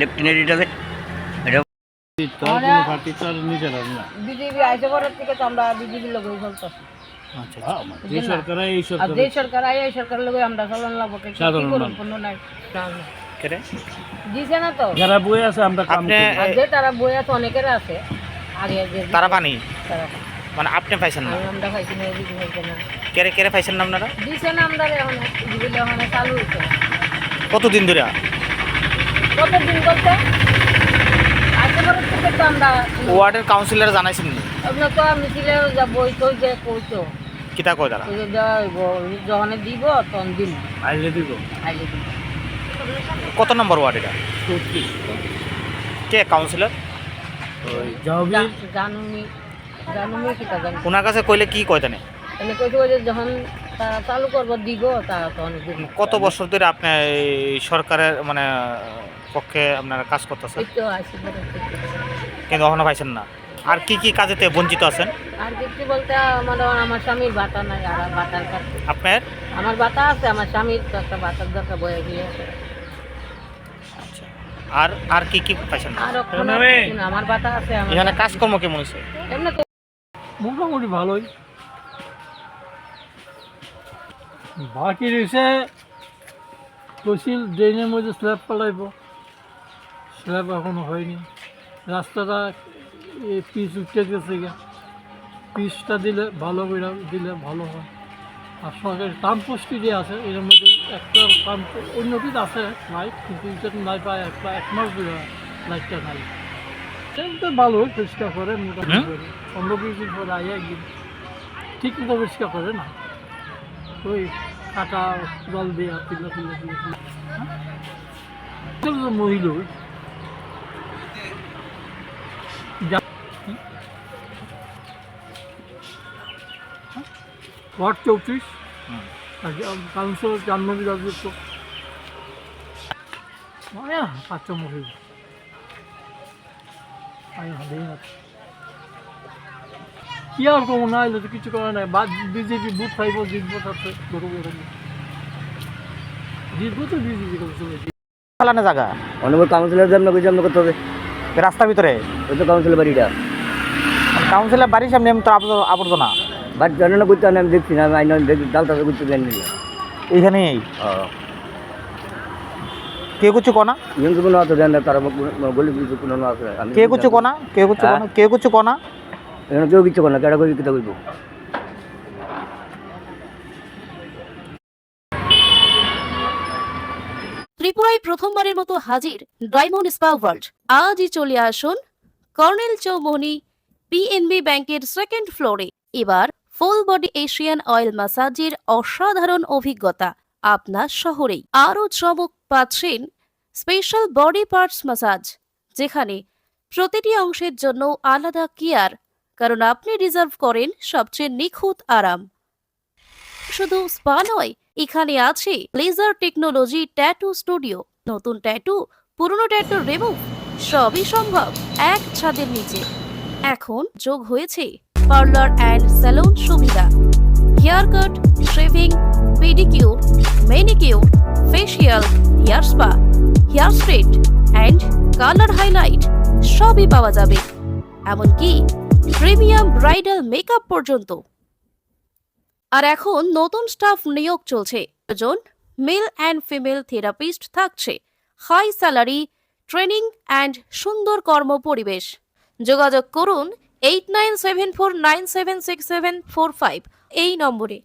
Lieutenant এটাতে এটা BJP আইসে পরের থেকে তো আমরা বিজেপির লোকই চলতেছি। যে সরকার আয় এই সরকারের লোক আমরা চলন লাগবো কোনো নাই দিছে না তো যারা বই আছে আমরা যে তারা বই আছে অনেকের আছে আগে তারা পানি তারা মানে আপনি পাইছেন না আমরা পাইছি না এদিকে হইছে না কেরে কেরে পাইছেন না আপনারা দিছে না আমরা এখন দিলে এখন চালু হইছে কতদিন ধরে কতদিন করতে আইসে পরের থেকে তো আমরা ওয়ার্ডের কাউন্সিলর জানাইছেন নি আপনার তো মিছিলে যাবো তো যে কইতো কিতা কয় তারা যখন দিব তখন দিন আইলে দিব আইলে দিব কত নম্বর ওয়ার্ড এটা কে কাউন্সিলর জানুনি কিতা জানি ওনার কাছে কইলে কি কয় জানে এনে কইতে যে যখন তারা চালু করবো দিব তারা তখন দিব কত বছর ধরে আপনি এই সরকারের মানে পক্ষে আপনারা কাজ করতেছেন এই তো আইসি পরে কিন্তু এখনো পাইছেন না আর কি কি কাজেতে বঞ্চিত আছেন আর কিছু বলতে আমার স্বামীর বাতা নাই আর বাতার কাছে আপনার আমার বাতা আছে আমার স্বামীর তো একটা বাতার দরকার বয়ে গিয়ে আচ্ছা আর আর কি কি পাইছেন না আর আমার বাতা আছে এখানে কাজকর্ম কেমন হয়েছে এমনি তো মোটামুটি ভালোই বাকি রয়েছে তহসিল ড্রেনের মধ্যে স্ল্যাব পালাইব স্ল্যাব এখনো হয়নি রাস্তাটা পিচ উঠতে গেছে গা পিচটা দিলে ভালো করে দিলে ভালো হয় আর সরকারি পাম্প পোস্টটি যে আছে এর মধ্যে একটা পাম্প উন্নতির আছে লাইট কিন্তু এটা নাই পায় এক মাস ধরে লাইটটা নাই তো ভালোই পরিষ্কার করে মোটামুটি 15-20 দিন পরে আই একদিন ঠিক মতো পরিষ্কার করে না ওই কাটা জল দেওয়া তুলে মহিলা ওয়ার্ড 34 কাউন্সিলর জাহ্নবী রাজগুপ্ত বাচ্চা মহিলা কি আর কোনো না এলে তো কিছু করে নাই বিজেপি বুথ পাইব জিতবো তাতে জিতবো তো বিজেপি ফালানো জায়গা অনেক কাউন্সিলর জন্য কিছু আমরা করতে হবে রাস্তার ভিতরে ওই তো কাউন্সিলর বাড়িটা কাউন্সিলর বাড়ির সামনে তো আবর্জনা বাট জানে না করতে আমি দেখছি না আমি আইন ডালটা করতে জানি না এইখানেই কে কুচু কোনা কিন্তু কোনো আছে জানে তারা বলি কিছু কোনো আছে কে কুচু কোনা এখানে কেউ কিছু করে না কেটা করে কিতা করবো ত্রিপুরায় প্রথমবারের মতো হাজির ডায়মন্ড স্পা ওয়ার্ল্ড। আজই চলে আসুন কর্নেল চৌমনি পিএনবি ব্যাংকের সেকেন্ড ফ্লোরে। এবার ফুল বডি এশিয়ান অয়েল ম্যাসাজের অসাধারণ অভিজ্ঞতা আপনার শহরেই। আরও চমক পাচ্ছেন স্পেশাল বডি পার্টস ম্যাসাজ, যেখানে প্রতিটি অংশের জন্য আলাদা কেয়ার, কারণ আপনি রিজার্ভ করেন সবচেয়ে নিখুঁত আরাম। শুধু স্পা নয়, এখানে আছে লেজার টেকনোলজি ট্যাটু স্টুডিও। নতুন ট্যাটু, পুরনো ট্যাটু রিমুভ, সবই সম্ভব এক ছাদের নিচে। এখন যোগ হয়েছে পার্লার অ্যান্ড স্যালুন সুবিধা। Hair cut, shaving, pedicure, manicure, facial, hair spa, hair straight and colour highlight সবই পাওয়া যাবে। এমনকি প্রিমিয়াম ব্রাইডাল মেকআপ পর্যন্ত। আর এখন নতুন স্টাফ নিয়োগ চলছে। প্রয়োজন মেল অ্যান্ড ফিমেল থেরাপিস্ট থাকছে। হাই স্যালারি, ট্রেনিং অ্যান্ড সুন্দর কর্ম পরিবেশ। যোগাযোগ করুন 8974976745 এই নম্বরে।